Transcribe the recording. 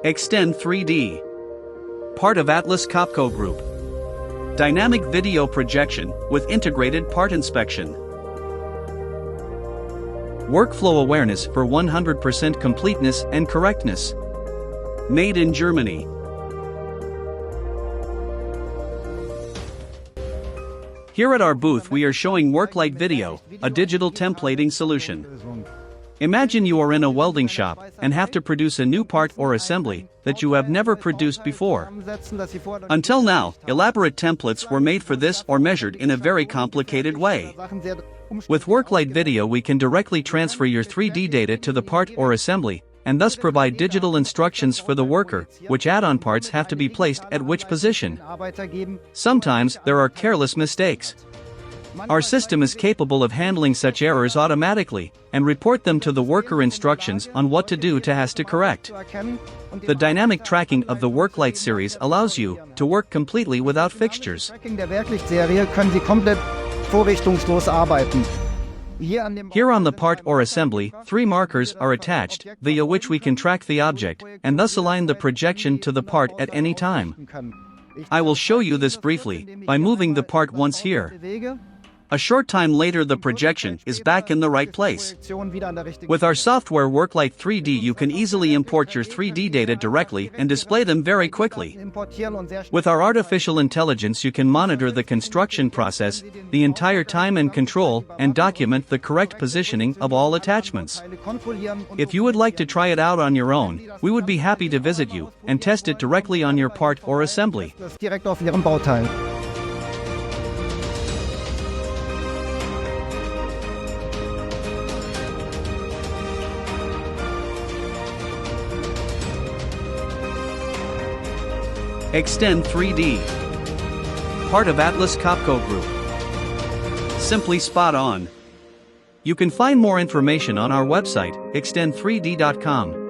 EXTEND3D. Part of Atlas Copco Group. Dynamic video projection with integrated part inspection. Workflow awareness for 100% completeness and correctness. Made in Germany. Here at our booth we are showing WERKLICHT Video, a digital templating solution. Imagine you are in a welding shop and have to produce a new part or assembly that you have never produced before. Until now, elaborate templates were made for this or measured in a very complicated way. With WERKLICHT Video we can directly transfer your 3D data to the part or assembly, and thus provide digital instructions for the worker, which add-on parts have to be placed at which position. Sometimes there are careless mistakes. Our system is capable of handling such errors automatically, and report them to the worker instructions on what to do to has to correct. The dynamic tracking of the WERKLICHT series allows you to work completely without fixtures. Here on the part or assembly, 3 markers are attached, via which we can track the object, and thus align the projection to the part at any time. I will show you this briefly, by moving the part once here. A short time later the projection is back in the right place. With our software WERKLICHT 3D you can easily import your 3D data directly and display them very quickly. With our artificial intelligence you can monitor the construction process, the entire time and control, and document the correct positioning of all attachments. If you would like to try it out on your own, we would be happy to visit you, and test it directly on your part or assembly. EXTEND3D. Part of Atlas Copco Group. Simply spot on. You can find more information on our website, extend3d.com.